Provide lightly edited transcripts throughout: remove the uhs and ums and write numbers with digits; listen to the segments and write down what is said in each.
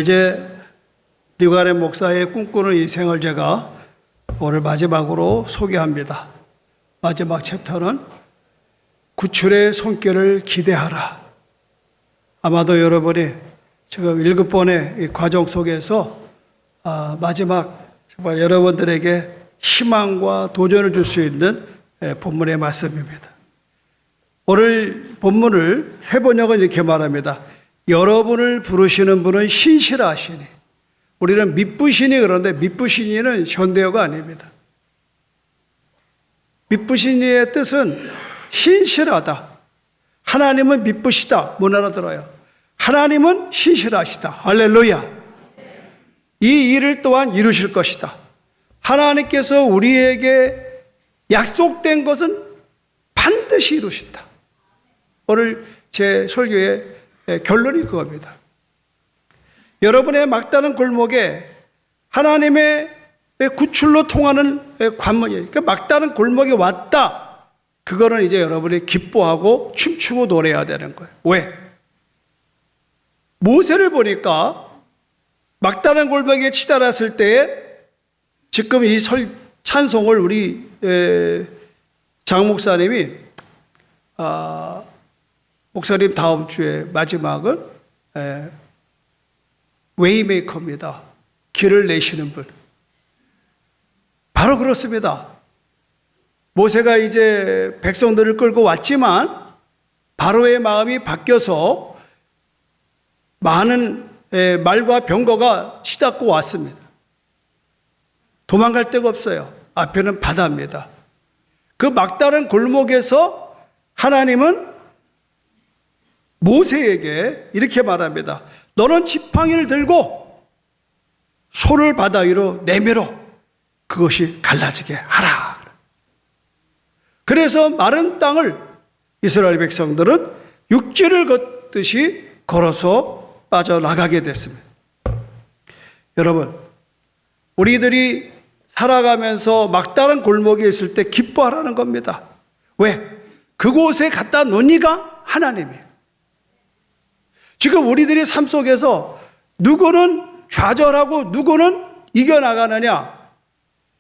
이제 류가렘 목사의 꿈꾸는 인생을 제가 오늘 마지막으로 소개합니다. 마지막 챕터는 구출의 손길을 기대하라. 아마도 여러분이 지금 7번의 이 과정 속에서 마지막 정말 여러분들에게 희망과 도전을 줄 수 있는 본문의 말씀입니다. 오늘 본문을 새 번역은 이렇게 말합니다. 여러분을 부르시는 분은 신실하시니. 우리는 믿부시니 그러는데 믿부시니는 현대어가 아닙니다. 믿부시니의 뜻은 신실하다. 하나님은 믿부시다. 못 알아들어요. 하나님은 신실하시다. 할렐루야. 이 일을 또한 이루실 것이다. 하나님께서 우리에게 약속된 것은 반드시 이루신다. 오늘 제 설교의 결론이 그겁니다. 여러분의 막다른 골목에 하나님의 구출로 통하는 관문이에요. 그러니까 막다른 골목에 왔다. 그거는 이제 여러분이 기뻐하고 춤추고 노래해야 되는 거예요. 왜? 모세를 보니까 막다른 골목에 치달았을 때에 지금 이 찬송을 우리 장 목사님이 목사님 다음 주에 마지막은 웨이메이커입니다. 길을 내시는 분. 바로 그렇습니다. 모세가 이제 백성들을 끌고 왔지만 바로의 마음이 바뀌어서 많은 말과 병거가 치닫고 왔습니다. 도망갈 데가 없어요. 앞에는 바다입니다. 그 막다른 골목에서 하나님은 모세에게 이렇게 말합니다. 너는 지팡이를 들고 소를 바다 위로 내밀어 그것이 갈라지게 하라. 그래서 마른 땅을 이스라엘 백성들은 육지를 걷듯이 걸어서 빠져나가게 됐습니다. 여러분, 우리들이 살아가면서 막다른 골목에 있을 때 기뻐하라는 겁니다. 왜? 그곳에 갖다 놓으니까 하나님이에요. 지금 우리들의 삶 속에서 누구는 좌절하고 누구는 이겨나가느냐,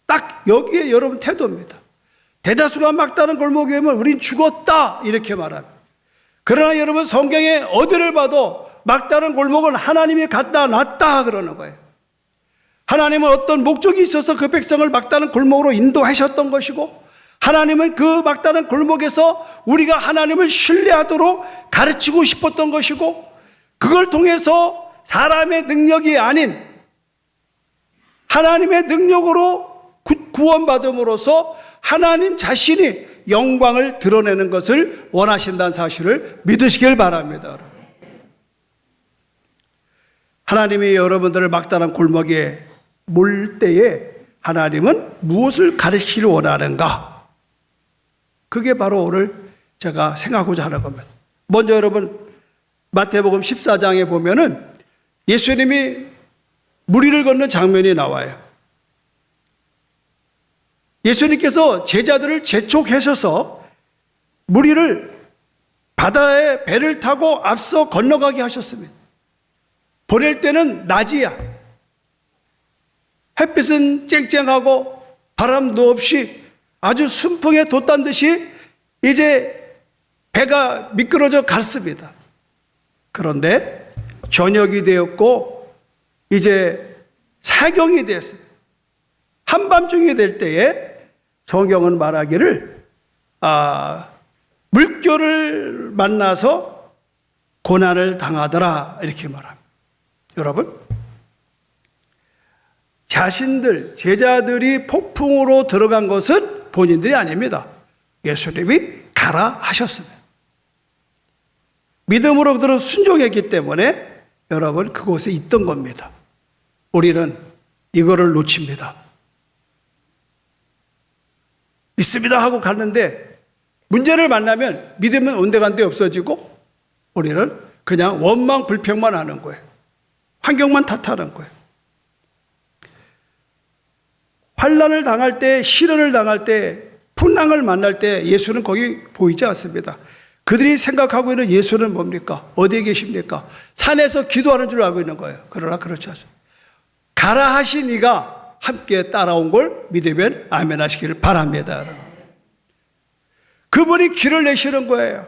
딱 여기에 여러분 태도입니다. 대다수가 막다른 골목에 오면 우린 죽었다 이렇게 말합니다. 그러나 여러분 성경에 어디를 봐도 막다른 골목은 하나님이 갖다 놨다 그러는 거예요. 하나님은 어떤 목적이 있어서 그 백성을 막다른 골목으로 인도하셨던 것이고, 하나님은 그 막다른 골목에서 우리가 하나님을 신뢰하도록 가르치고 싶었던 것이고, 그걸 통해서 사람의 능력이 아닌 하나님의 능력으로 구원받음으로써 하나님 자신이 영광을 드러내는 것을 원하신다는 사실을 믿으시길 바랍니다. 하나님이 여러분들을 막다른 골목에 몰 때에 하나님은 무엇을 가르치기를 원하는가? 그게 바로 오늘 제가 생각하고자 하는 겁니다. 먼저 여러분 마태복음 14장에 보면은 예수님이 무리를 걷는 장면이 나와요. 예수님께서 제자들을 재촉하셔서 무리를 바다에 배를 타고 앞서 건너가게 하셨습니다. 보낼 때는 낮이야. 햇빛은 쨍쨍하고 바람도 없이 아주 순풍에 돛단 듯이 이제 배가 미끄러져 갔습니다. 그런데 저녁이 되었고 이제 사경이 됐어요. 한밤중이 될 때에 성경은 말하기를 물결을 만나서 고난을 당하더라 이렇게 말합니다. 여러분, 제자들이 폭풍으로 들어간 것은 본인들이 아닙니다. 예수님이 가라 하셨습니다. 믿음으로 그들은 순종했기 때문에 여러분 그곳에 있던 겁니다. 우리는 이거를 놓칩니다. 믿습니다 하고 갔는데 문제를 만나면 믿음은 온데간데 없어지고 우리는 그냥 원망 불평만 하는 거예요. 환경만 탓하는 거예요. 환난을 당할 때, 시련을 당할 때, 풍랑을 만날 때 예수는 거기 보이지 않습니다. 그들이 생각하고 있는 예수는 뭡니까? 어디에 계십니까? 산에서 기도하는 줄 알고 있는 거예요. 그러나 그렇지 않습니다. 가라 하신 이가 함께 따라온 걸 믿으면 아멘 하시기를 바랍니다. 그분이 길을 내시는 거예요.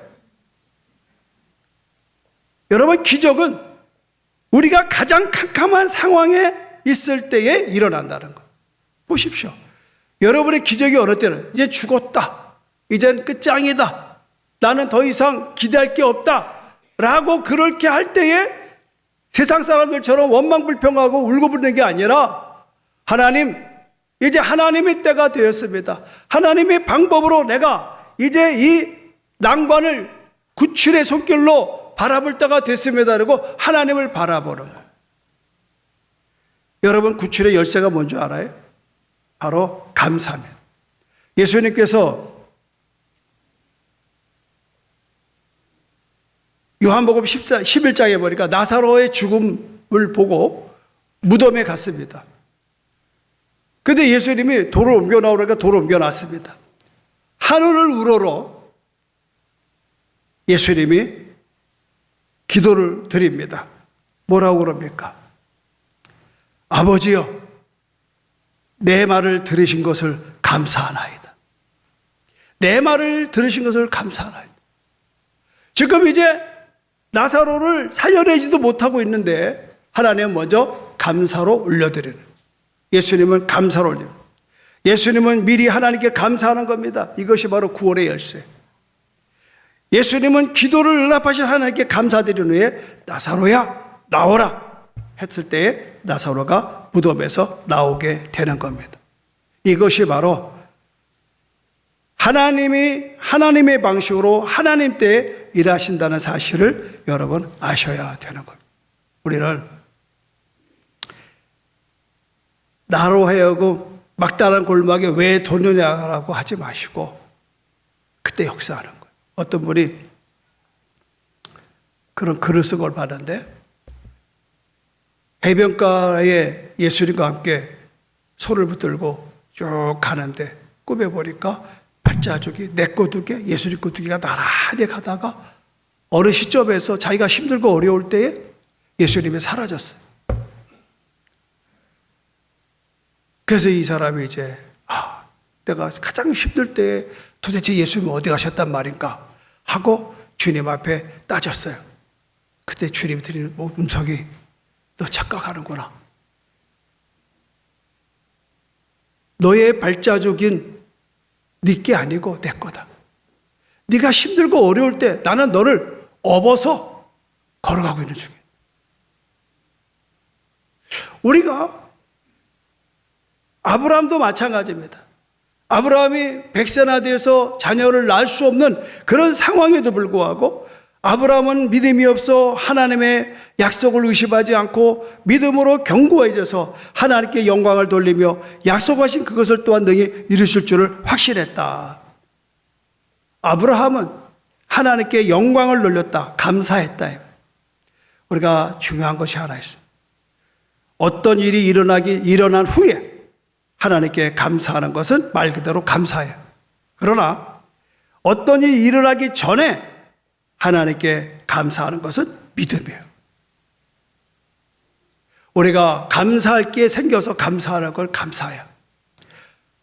여러분, 기적은 우리가 가장 캄캄한 상황에 있을 때에 일어난다는 것. 보십시오. 여러분의 기적이 어느 때는 이제 죽었다, 이젠 끝장이다, 나는 더 이상 기대할 게 없다 라고 그렇게 할 때에 세상 사람들처럼 원망불평하고 울고 불는 게 아니라, 하나님, 이제 하나님의 때가 되었습니다. 하나님의 방법으로 내가 이제 이 난관을 구출의 손길로 바라볼 때가 됐습니다. 그리고 하나님을 바라보는 거예요. 여러분, 구출의 열쇠가 뭔지 알아요? 바로 감사입니다. 예수님께서 요한복음 11장에 보니까 나사로의 죽음을 보고 무덤에 갔습니다. 그런데 예수님이 돌을 옮겨 나오니까 돌을 옮겨 놨습니다. 하늘을 우러러 예수님이 기도를 드립니다. 뭐라고 그럽니까? 아버지여, 내 말을 들으신 것을 감사하나이다. 내 말을 들으신 것을 감사하나이다. 지금 이제 나사로를 살려내지도 못하고 있는데 하나님은 먼저 감사로 올려드리는, 예수님은 감사로 올려드리는, 예수님은 미리 하나님께 감사하는 겁니다. 이것이 바로 구원의 열쇠. 예수님은 기도를 응답하신 하나님께 감사드린 후에 나사로야 나오라 했을 때에 나사로가 무덤에서 나오게 되는 겁니다. 이것이 바로 하나님이 하나님의 방식으로 하나님 때에 일하신다는 사실을 여러분 아셔야 되는 겁니다. 우리는 나로 하여금 막다른 골목에 왜 도느냐라고 하지 마시고 그때 역사하는 거예요. 어떤 분이 그런 글을 쓴 걸 봤는데, 해변가에 예수님과 함께 소를 붙들고 쭉 가는데 꿈에 보니까 발자국이 내 꼬두개, 예수님 꼬두개가 나란히 가다가 어느 시점에서 자기가 힘들고 어려울 때에 예수님이 사라졌어요. 그래서 이 사람이 이제 내가 가장 힘들 때 도대체 예수님이 어디 가셨단 말인가 하고 주님 앞에 따졌어요. 그때 주님이 드리는 음성이, 너 착각하는구나. 너의 발자국인 네게 아니고 내 거다. 네가 힘들고 어려울 때 나는 너를 업어서 걸어가고 있는 중이야. 우리가 아브라함도 마찬가지입니다. 아브라함이 100세나 돼서 자녀를 낳을 수 없는 그런 상황에도 불구하고 아브라함은 믿음이 없어 하나님의 약속을 의심하지 않고 믿음으로 견고해져서 하나님께 영광을 돌리며 약속하신 그것을 또한 능히 이루실 줄을 확신했다. 아브라함은 하나님께 영광을 돌렸다, 감사했다. 우리가 중요한 것이 하나 있습니다. 어떤 일이 일어난 후에 하나님께 감사하는 것은 말 그대로 감사해요. 그러나 어떤 일이 일어나기 전에 하나님께 감사하는 것은 믿음이에요. 우리가 감사할 게 생겨서 감사하는 걸 감사해요.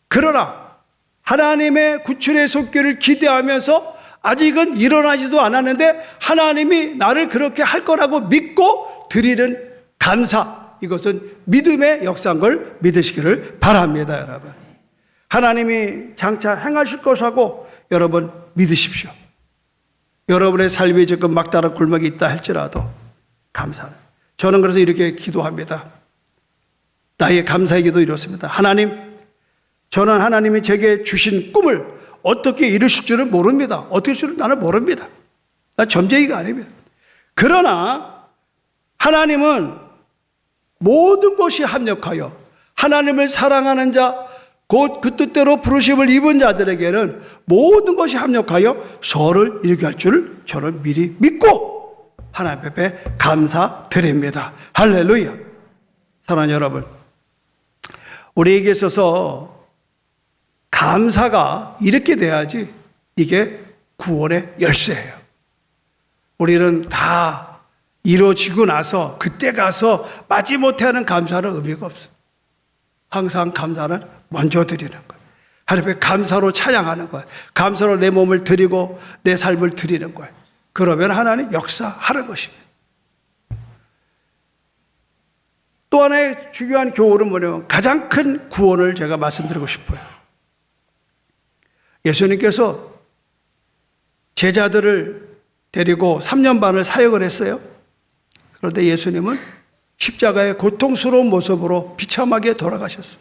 그러나 하나님의 구출의 손길을 기대하면서 아직은 일어나지도 않았는데 하나님이 나를 그렇게 할 거라고 믿고 드리는 감사, 이것은 믿음의 역사인 걸 믿으시기를 바랍니다. 여러분, 하나님이 장차 행하실 것하고 여러분 믿으십시오. 여러분의 삶이 지금 막다른 골목이 있다 할지라도 감사는, 저는 그래서 이렇게 기도합니다. 나의 감사의 기도 이렇습니다. 하나님, 저는 하나님이 제게 주신 꿈을 어떻게 이루실 줄은 모릅니다. 어떻게 줄은 나는 모릅니다. 나 점쟁이가 아닙니다. 그러나 하나님은 모든 것이 합력하여 하나님을 사랑하는 자, 곧 그 뜻대로 부르심을 입은 자들에게는 모든 것이 합력하여 저를 이루게 할 줄을 저는 미리 믿고 하나님 앞에 감사드립니다. 할렐루야. 사랑하는 여러분, 우리에게 있어서 감사가 이렇게 돼야지 이게 구원의 열쇠예요. 우리는 다 이루어지고 나서 그때 가서 마지못해 하는 감사는 의미가 없어요. 항상 감사는 먼저 드리는 거예요. 하나님 앞에 감사로 찬양하는 거예요. 감사로 내 몸을 드리고 내 삶을 드리는 거예요. 그러면 하나님 역사하는 것입니다. 또 하나의 중요한 교훈은 뭐냐면 가장 큰 구원을 제가 말씀드리고 싶어요. 예수님께서 제자들을 데리고 3년 반을 사역을 했어요. 그런데 예수님은 십자가의 고통스러운 모습으로 비참하게 돌아가셨어요.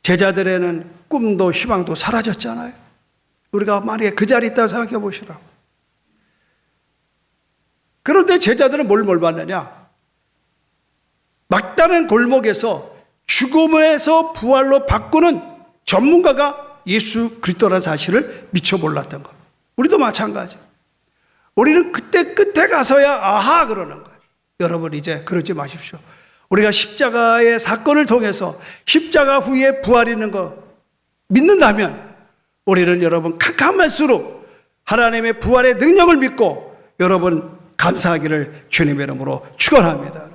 제자들에는 꿈도 희망도 사라졌잖아요. 우리가 만약에 그 자리에 있다고 생각해 보시라고. 그런데 제자들은 뭘 받느냐? 막다른 골목에서 죽음에서 부활로 바꾸는 전문가가 예수 그리스도라는 사실을 미처 몰랐던 것. 우리도 마찬가지. 우리는 그때 끝에 가서야 아하 그러는 거예요. 여러분 이제 그러지 마십시오. 우리가 십자가의 사건을 통해서 십자가 후에 부활이 있는 거 믿는다면 우리는 여러분 캄캄할수록 하나님의 부활의 능력을 믿고 여러분 감사하기를 주님의 이름으로 축원합니다.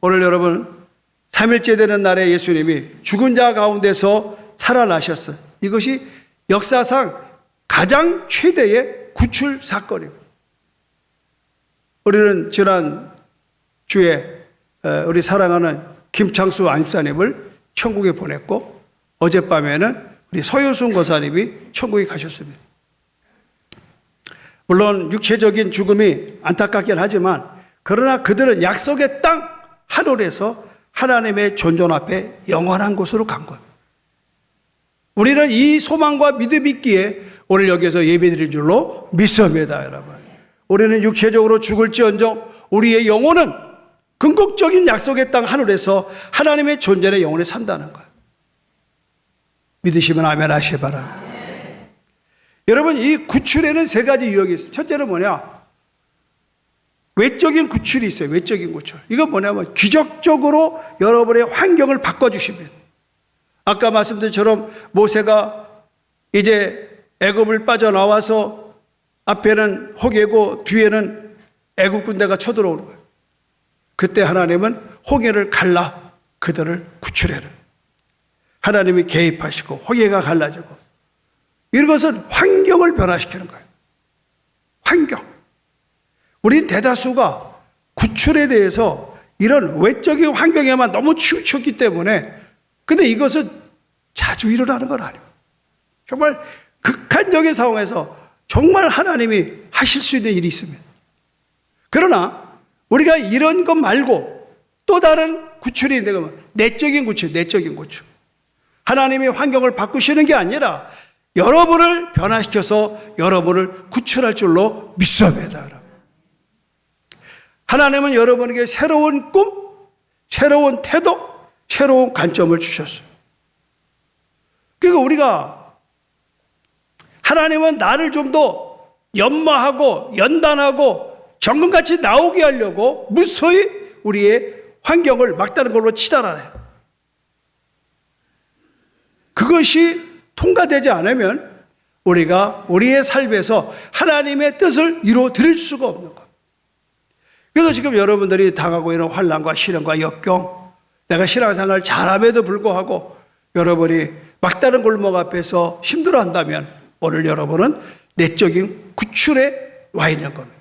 오늘 여러분 3일째 되는 날에 예수님이 죽은 자 가운데서 살아나셨어요. 이것이 역사상 가장 최대의 구출 사건입니다. 우리는 지난 주에 우리 사랑하는 김창수 안집사님을 천국에 보냈고 어젯밤에는 우리 서효순 권사님이 천국에 가셨습니다. 물론 육체적인 죽음이 안타깝긴 하지만 그러나 그들은 약속의 땅 하늘에서 하나님의 존존 앞에 영원한 곳으로 간 거예요. 우리는 이 소망과 믿음이 있기에 오늘 여기서 예배드릴 줄로 믿습니다, 여러분. 우리는 육체적으로 죽을지언정 우리의 영혼은 궁극적인 약속의 땅 하늘에서 하나님의 존재의 영혼에 산다는 거예요. 믿으시면 아멘 하시기 바랍니다. 여러분 이 구출에는 세 가지 유형이 있어요. 첫째는 뭐냐? 외적인 구출이 있어요. 외적인 구출. 이건 뭐냐면 기적적으로 여러분의 환경을 바꿔주십니다. 아까 말씀드린 것처럼 모세가 이제 애굽을 빠져나와서 앞에는 홍해고 뒤에는 애굽 군대가 쳐들어오는 거예요. 그때 하나님은 홍해를 갈라 그들을 구출해라. 하나님이 개입하시고 홍해가 갈라지고 이것은 환경을 변화시키는 거예요. 환경. 우리 대다수가 구출에 대해서 이런 외적인 환경에만 너무 치우쳤기 때문에 근데 이것은 자주 일어나는 건 아니에요. 정말 극한적인 상황에서 정말 하나님이 하실 수 있는 일이 있습니다. 그러나 우리가 이런 것 말고 또 다른 구출이 있는 건 내적인 구출, 내적인 구출. 하나님이 환경을 바꾸시는 게 아니라 여러분을 변화시켜서 여러분을 구출할 줄로 믿습니다. 하나님은 여러분에게 새로운 꿈, 새로운 태도, 새로운 관점을 주셨어요. 그러니까 우리가 하나님은 나를 좀 더 연마하고 연단하고 정금같이 나오게 하려고 무서히 우리의 환경을 막다른 걸로 치달아요. 그것이 통과되지 않으면 우리가 우리의 삶에서 하나님의 뜻을 이루어 드릴 수가 없는 것. 그래서 지금 여러분들이 당하고 있는 환난과 시련과 역경, 내가 신앙생활을 잘함에도 불구하고 여러분이 막다른 골목 앞에서 힘들어한다면 오늘 여러분은 내적인 구출에 와 있는 겁니다.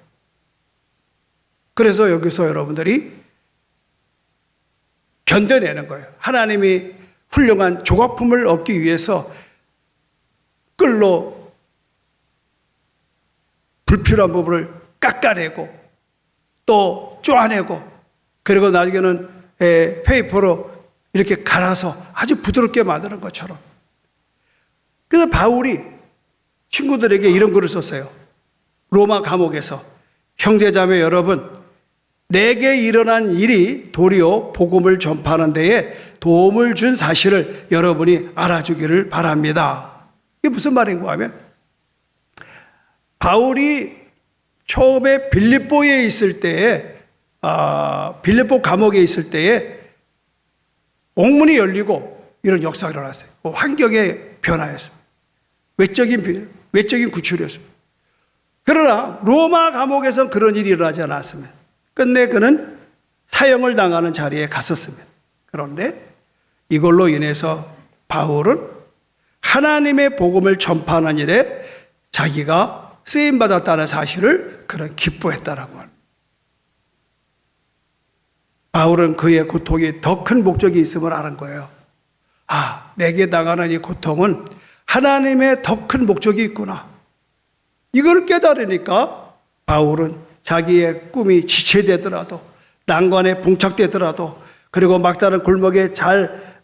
그래서 여기서 여러분들이 견뎌내는 거예요. 하나님이 훌륭한 조각품을 얻기 위해서 끌로 불필요한 부분을 깎아내고 또 쪼아내고 그리고 나중에는 페이퍼로 이렇게 갈아서 아주 부드럽게 만드는 것처럼. 그래서 바울이 친구들에게 이런 글을 썼어요. 로마 감옥에서 형제자매 여러분, 내게 일어난 일이 도리어 복음을 전파하는 데에 도움을 준 사실을 여러분이 알아주기를 바랍니다. 이게 무슨 말인가 하면 바울이 처음에 빌립보에 있을 때에 빌립보 감옥에 있을 때에 옥문이 열리고 이런 역사가 일어났어요. 환경의 변화였어요. 외적인 구출이었어요. 그러나 로마 감옥에서는 그런 일이 일어나지 않았습니다. 끝내 그는 사형을 당하는 자리에 갔었습니다. 그런데 이걸로 인해서 바울은 하나님의 복음을 전파하는 일에 자기가 쓰임받았다는 사실을 그는 기뻐했다라고 합니다. 바울은 그의 고통이 더 큰 목적이 있음을 아는 거예요. 아, 내게 당하는 이 고통은 하나님의 더 큰 목적이 있구나. 이걸 깨달으니까 바울은 자기의 꿈이 지체되더라도, 난관에 봉착되더라도, 그리고 막다른 골목에 잘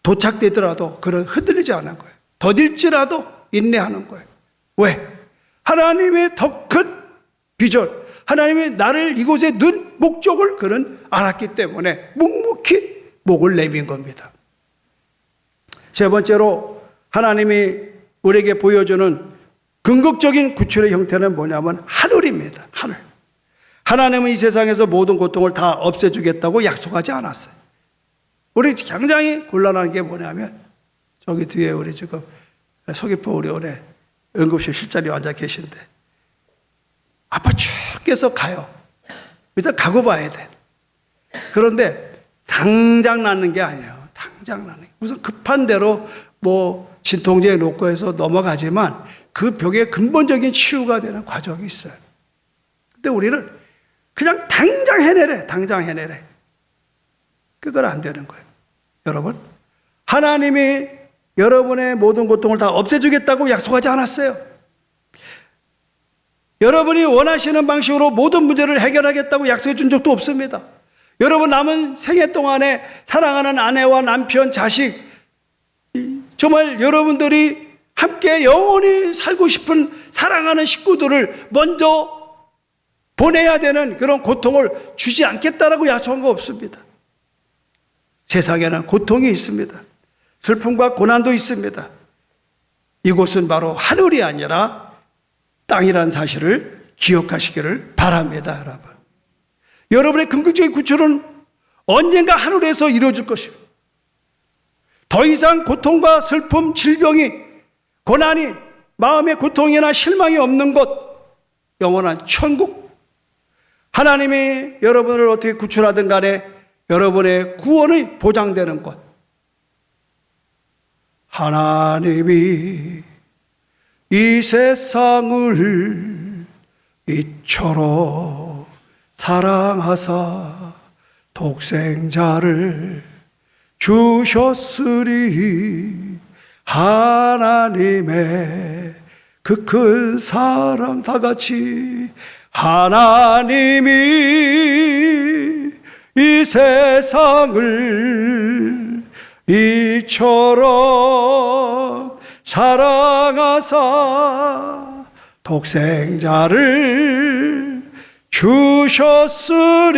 도착되더라도 그는 흔들리지 않은 거예요. 더딜지라도 인내하는 거예요. 왜? 하나님의 더 큰 비전, 하나님이 나를 이곳에 넣은 목적을 그는 알았기 때문에 묵묵히 목을 내민 겁니다. 세 번째로 하나님이 우리에게 보여주는 궁극적인 구출의 형태는 뭐냐면 하늘입니다. 하늘. 하나님은 이 세상에서 모든 고통을 다 없애주겠다고 약속하지 않았어요. 우리 굉장히 곤란한 게 뭐냐면 저기 뒤에 우리 지금 서귀포 우리 오늘 응급실 실자리 앉아 계신데 아파 죽겠어 가요. 일단 가고 봐야 돼. 그런데 당장 낫는 게 아니에요. 당장 낫는 게. 우선 급한 대로 뭐 진통제에 놓고 해서 넘어가지만 그 병의 근본적인 치유가 되는 과정이 있어요. 근데 우리는 그냥 당장 해내래. 당장 해내래. 그건 안 되는 거예요. 여러분, 하나님이 여러분의 모든 고통을 다 없애주겠다고 약속하지 않았어요. 여러분이 원하시는 방식으로 모든 문제를 해결하겠다고 약속해 준 적도 없습니다. 여러분 남은 생애 동안에 사랑하는 아내와 남편, 자식, 정말 여러분들이 함께 영원히 살고 싶은 사랑하는 식구들을 먼저 보내야 되는 그런 고통을 주지 않겠다라고 약속한 거 없습니다. 세상에는 고통이 있습니다. 슬픔과 고난도 있습니다. 이곳은 바로 하늘이 아니라 땅이라는 사실을 기억하시기를 바랍니다, 여러분. 여러분의 궁극적인 구출은 언젠가 하늘에서 이루어질 것입니다. 더 이상 고통과 슬픔, 질병이, 고난이, 마음의 고통이나 실망이 없는 곳, 영원한 천국. 하나님이 여러분을 어떻게 구출하든 간에 여러분의 구원이 보장되는 곳. 하나님이 이 세상을 이처럼 사랑하사 독생자를 주셨으니 하나님의 그 큰 사랑 다 같이 하나님이 이 세상을 이처럼 사랑하사 독생자를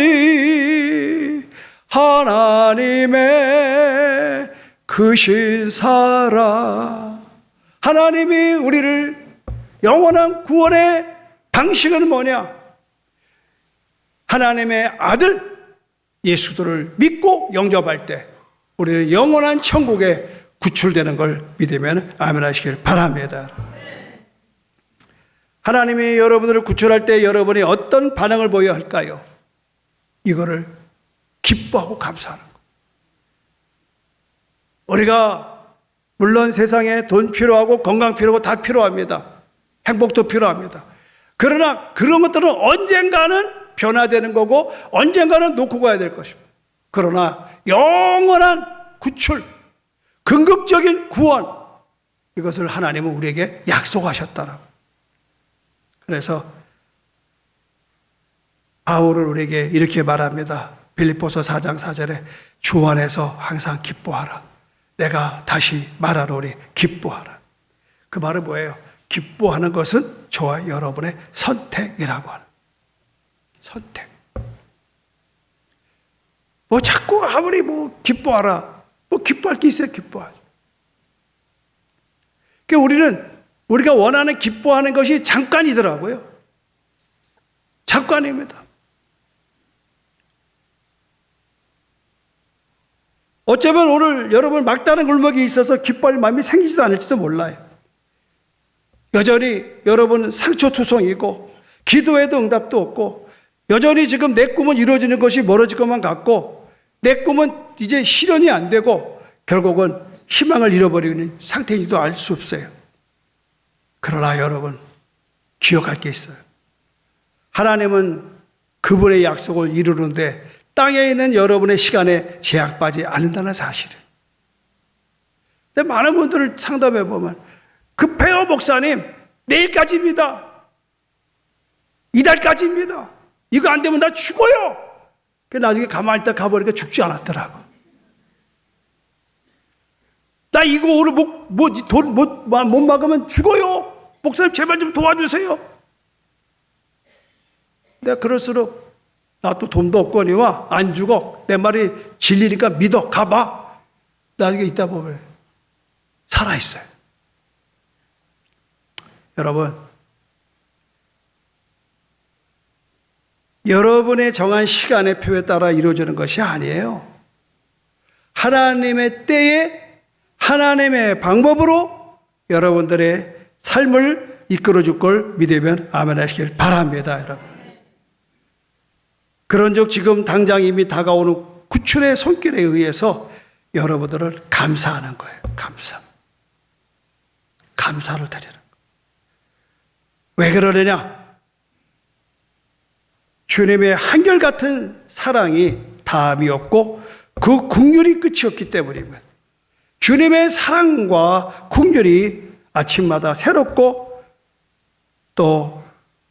주셨으니 하나님의 크신 사랑. 하나님이 우리를 영원한 구원의 방식은 뭐냐? 하나님의 아들 예수들을 믿고 영접할 때 우리는 영원한 천국에 구출되는 걸 믿으면 아멘 하시길 바랍니다. 하나님이 여러분들을 구출할 때 여러분이 어떤 반응을 보여야 할까요? 이거를 기뻐하고 감사하는 것. 우리가 물론 세상에 돈 필요하고 건강 필요하고 다 필요합니다. 행복도 필요합니다. 그러나 그런 것들은 언젠가는 변화되는 거고 언젠가는 놓고 가야 될 것입니다. 그러나 영원한 구출, 궁극적인 구원, 이것을 하나님은 우리에게 약속하셨다라고. 그래서 바울은 우리에게 이렇게 말합니다. 빌립보서 4장 4절에 주 안에서 항상 기뻐하라. 내가 다시 말하노니 기뻐하라. 그 말은 뭐예요? 기뻐하는 것은 저와 여러분의 선택이라고 하는. 선택. 뭐 자꾸 아무리 뭐 기뻐하라. 뭐 기뻐할 게 있어야 기뻐하죠. 그러니까 우리가 원하는 기뻐하는 것이 잠깐이더라고요. 잠깐입니다. 어쩌면 오늘 여러분 막다른 골목이 있어서 기뻐할 마음이 생기지도 않을지도 몰라요. 여전히 여러분 상처투성이고 기도해도 응답도 없고 여전히 지금 내 꿈은 이루어지는 것이 멀어질 것만 같고 내 꿈은 이제 실현이 안 되고 결국은 희망을 잃어버리는 상태인지도 알 수 없어요. 그러나 여러분 기억할 게 있어요. 하나님은 그분의 약속을 이루는데 땅에 있는 여러분의 시간에 제약받지 않는다는 사실을. 근데 많은 분들을 상담해 보면 급해요 목사님, 내일까지입니다. 이달까지입니다. 이거 안 되면 나 죽어요. 나중에 가만히 있다 가보니까 죽지 않았더라고. 나 이거 오늘 돈 못 막으면 죽어요. 목사님 제발 좀 도와주세요. 내가 그럴수록 나 또 돈도 없거니와 안 죽어. 내 말이 진리니까 믿어. 가봐. 나중에 있다 보면 살아있어요. 여러분, 여러분의 정한 시간의 표에 따라 이루어지는 것이 아니에요. 하나님의 때에 하나님의 방법으로 여러분들의 삶을 이끌어줄 걸 믿으면 아멘 하시길 바랍니다, 여러분. 그런즉 지금 당장 이미 다가오는 구출의 손길에 의해서 여러분들을 감사하는 거예요. 감사를 드리는 거예요. 왜 그러느냐? 주님의 한결같은 사랑이 다함이 없고 그 국률이 끝이 없기 때문입니다. 주님의 사랑과 국률이 아침마다 새롭고 또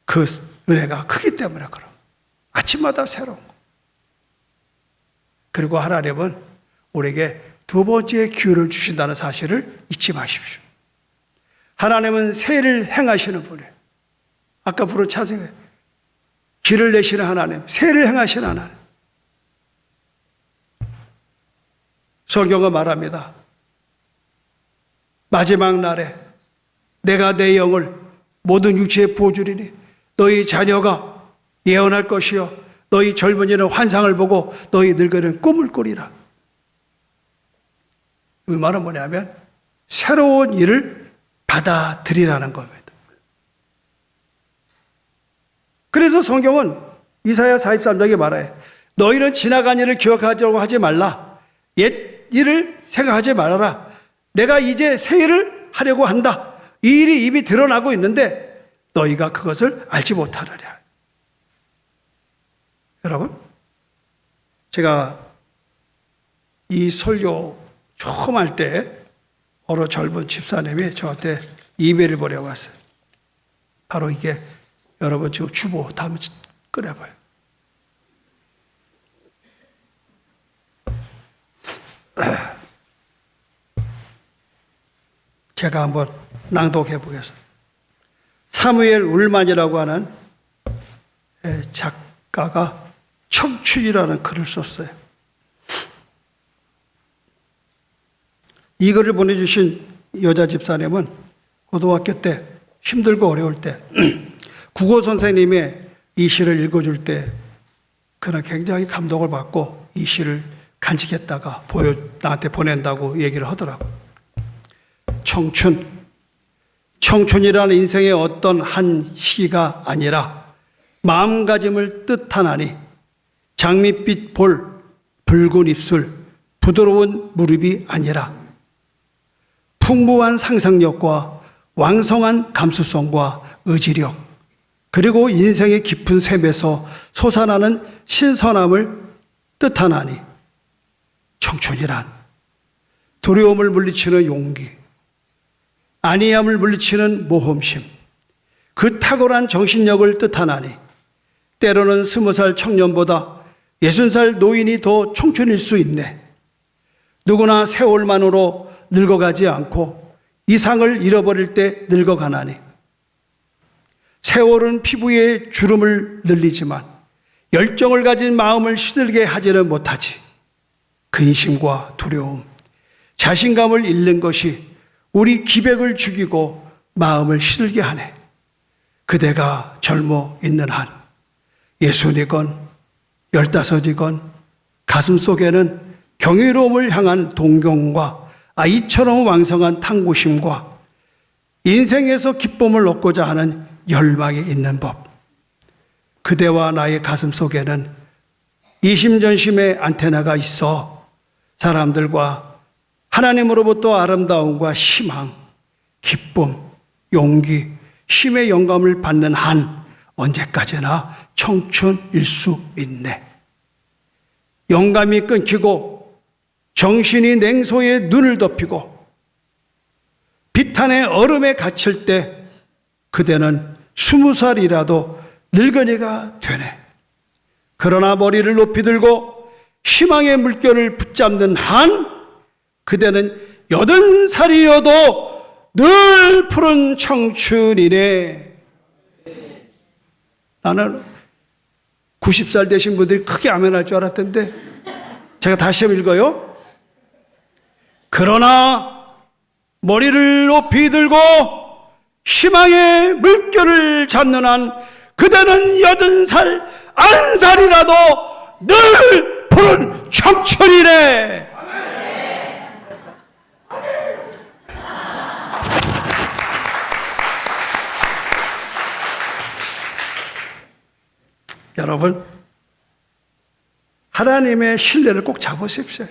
그 은혜가 크기 때문에 그럼 아침마다 새로운 거. 그리고 하나님은 우리에게 두 번째 기회를 주신다는 사실을 잊지 마십시오. 하나님은 새해를 행하시는 분이에요. 아까 부른 찬송에 길을 내시는 하나님, 새해를 행하시는 하나님. 성경은 말합니다. 마지막 날에 내가 내 영을 모든 육체에 부어주리니 너희 자녀가 예언할 것이요 너희 젊은이는 환상을 보고 너희 늙은이는 꿈을 꾸리라. 이 말은 뭐냐면 새로운 일을 받아들이라는 겁니다. 그래서 성경은 이사야 43장에 말해요. 너희는 지나간 일을 기억하려고 하지 말라. 옛 일을 생각하지 말아라. 내가 이제 새 일을 하려고 한다. 이 일이 이미 드러나고 있는데 너희가 그것을 알지 못하느냐. 여러분, 제가 이 설교 처음 할 때 어느 젊은 집사님이 저한테 이메일을 보내고 왔어요. 바로 이게 여러분 지금 주보 다음에 꺼내봐요. 제가 한번 낭독해 보겠습니다. 사무엘 울만이라고 하는 작가가 청춘이라는 글을 썼어요. 이 글을 보내주신 여자 집사님은 고등학교 때 힘들고 어려울 때 국어 선생님의 이 시를 읽어줄 때 그는 굉장히 감동을 받고 이 시를 간직했다가 나한테 보낸다고 얘기를 하더라고요. 청춘이라는 인생의 어떤 한 시기가 아니라 마음가짐을 뜻하나니 장밋빛 볼, 붉은 입술, 부드러운 무릎이 아니라 풍부한 상상력과 왕성한 감수성과 의지력, 그리고 인생의 깊은 샘에서 솟아나는 신선함을 뜻하나니 청춘이란 두려움을 물리치는 용기, 안이함을 물리치는 모험심, 그 탁월한 정신력을 뜻하나니 때로는 20살 청년보다 60살 노인이 더 청춘일 수 있네. 누구나 세월만으로 늙어가지 않고 이상을 잃어버릴 때 늙어가나니 세월은 피부에 주름을 늘리지만 열정을 가진 마음을 시들게 하지는 못하지. 근심과 두려움, 자신감을 잃는 것이 우리 기백을 죽이고 마음을 시들게 하네. 그대가 젊어 있는 한 60이건 15이건 가슴 속에는 경이로움을 향한 동경과 아이처럼 왕성한 탐구심과 인생에서 기쁨을 얻고자 하는 열망이 있는 법. 그대와 나의 가슴 속에는 이심전심의 안테나가 있어 사람들과 하나님으로부터 아름다움과 희망, 기쁨, 용기, 힘의 영감을 받는 한 언제까지나 청춘일 수 있네. 영감이 끊기고 정신이 냉소에 눈을 덮이고 비탄의 얼음에 갇힐 때 그대는 20살이라도 늙은이가 되네. 그러나 머리를 높이 들고 희망의 물결을 붙잡는 한 그대는 80살이어도 늘 푸른 청춘이네. 나는 90살 되신 분들이 크게 아멘할 줄 알았던데 제가 다시 한번 읽어요. 그러나 머리를 높이 들고 희망의 물결을 잡는 한 그대는 80살, 90살이라도 늘 푸른 청춘이네. 여러분, 하나님의 신뢰를 꼭 잡으십시오.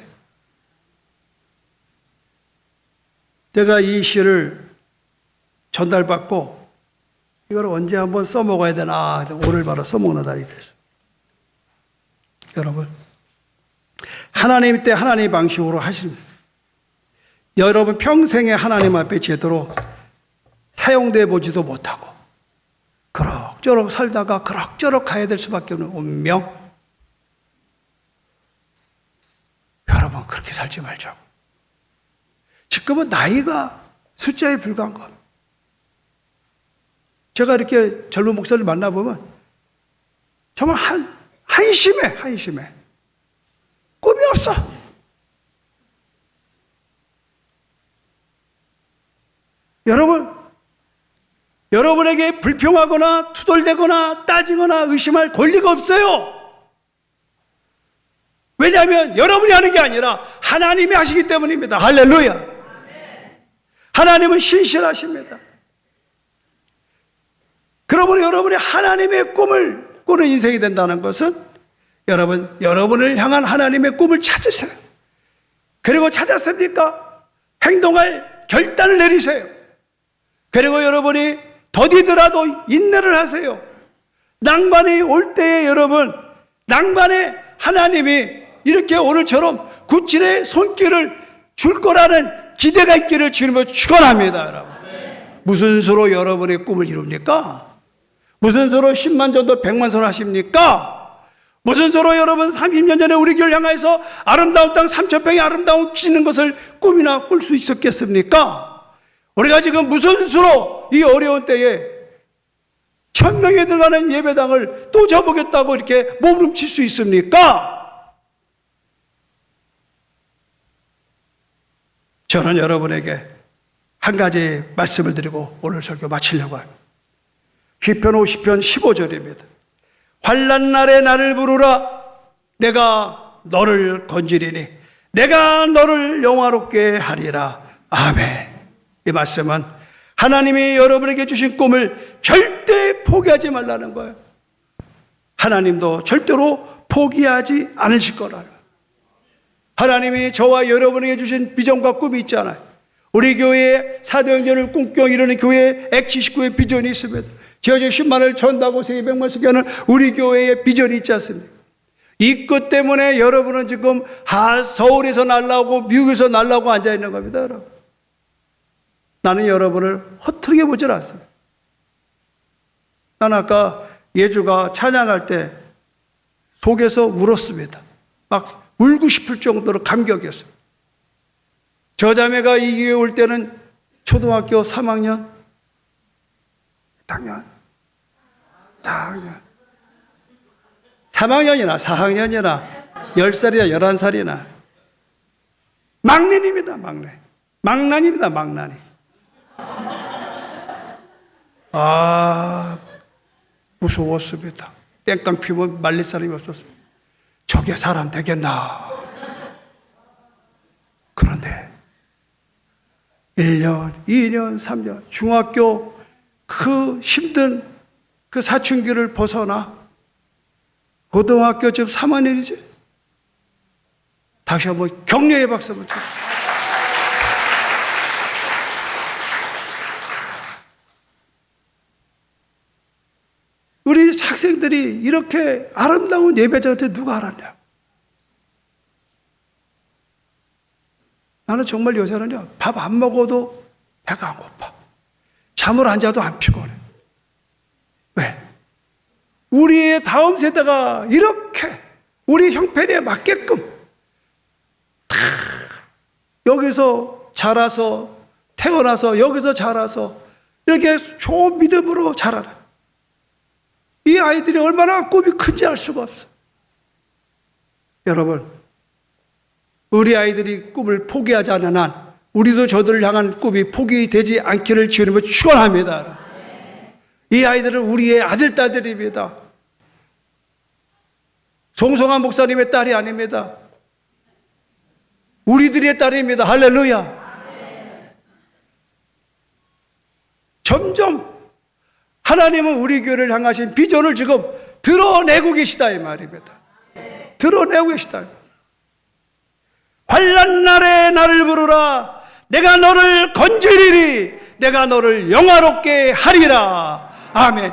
제가 이 시를 전달받고 이걸 언제 한번 써먹어야 되나, 오늘 바로 써먹는 날이 됐어요. 여러분, 하나님 때 하나님의 방식으로 하십니다. 여러분 평생에 하나님 앞에 제대로 사용돼 보지도 못하고 그럭저럭 살다가 그럭저럭 가야 될 수밖에 없는 운명. 여러분 그렇게 살지 말자고. 지금은 나이가 숫자에 불과한 것. 제가 이렇게 젊은 목사를 만나보면 정말 한심해. 꿈이 없어. 여러분에게 불평하거나 투덜대거나 따지거나 의심할 권리가 없어요. 왜냐하면 여러분이 하는 게 아니라 하나님이 하시기 때문입니다. 할렐루야. 하나님은 신실하십니다. 그러므로 여러분이 하나님의 꿈을 꾸는 인생이 된다는 것은 여러분을 향한 하나님의 꿈을 찾으세요. 그리고 찾았습니까? 행동할 결단을 내리세요. 그리고 여러분이 더디더라도 인내를 하세요. 난관이 올 때에 난관에 하나님이 이렇게 오늘처럼 구칠의 손길을 줄 거라는 기대가 있기를 주님으로 축원합니다, 여러분. 무슨 수로 여러분의 꿈을 이룹니까? 무슨 수로 10만 전도 100만 선 하십니까? 무슨 수로 여러분 30년 전에 우리 교회를 향해서 아름다운 땅 3,000평의 아름다운 짓는 것을 꿈이나 꿀 수 있었겠습니까? 우리가 지금 무슨 수로 이 어려운 때에 1,000명에 들어가는 예배당을 또 접어보겠다고 이렇게 몸부림칠 수 있습니까? 저는 여러분에게 한 가지 말씀을 드리고 오늘 설교 마치려고 합니다. 시편 50편 15절입니다. 환난 날에 나를 부르라. 내가 너를 건지리니 내가 너를 영화롭게 하리라. 아멘. 이 말씀은 하나님이 여러분에게 주신 꿈을 절대 포기하지 말라는 거예요. 하나님도 절대로 포기하지 않으실 거라는 거예요. 하나님이 저와 여러분에게 주신 비전과 꿈이 있잖아요. 우리 교회에 사도행전을 꿈꿔 이루는 교회에 X79의 비전이 있습니다. 지어져 10만을 전다고 세계 100만 쓰기하는 우리 교회의 비전이 있지 않습니까? 이 것 때문에 여러분은 지금 서울에서 날라오고 미국에서 날라오고 앉아있는 겁니다, 여러분. 나는 여러분을 허투루게 보질 않습니다. 난 아까 예주가 찬양할 때 속에서 울었습니다. 막 울고 싶을 정도로 감격이었어요. 저 자매가 이 교회에 올 때는 초등학교 3학년, 당연 3학년이나 4학년이나 10살이나 11살이나 막내입니다. 막난입니다. 막난이. 무서웠습니다. 땡깡 피면 말릴 사람이 없었습니다. 저게 사람 되겠나. 그런데 1년, 2년, 3년, 중학교 그 힘든 그 사춘기를 벗어나 고등학교쯤 3학년이지. 다시 한번 격려의 박수 한번 쳐. 우리 학생들이 이렇게 아름다운 예배자한테 누가 알았냐? 나는 정말 요새는요, 밥 안 먹어도 배가 안 고파. 잠을 안 자도 안 피곤해. 왜? 우리의 다음 세대가 이렇게 우리 형편에 맞게끔 다 여기서 자라서 태어나서 여기서 자라서 이렇게 좋은 믿음으로 자라는 이 아이들이 얼마나 꿈이 큰지 알 수가 없어. 여러분, 우리 아이들이 꿈을 포기하지 않는 한 우리도 저들을 향한 꿈이 포기되지 않기를 주님을 축원합니다. 이 아이들은 우리의 아들, 딸들입니다. 송성환 목사님의 딸이 아닙니다. 우리들의 딸입니다. 할렐루야. 점점 하나님은 우리 교회를 향하신 비전을 지금 드러내고 계시다 이 말입니다. 드러내고 계시다. 환난 날에 나를 부르라. 내가 너를 건지리니 내가 너를 영화롭게 하리라. 아멘.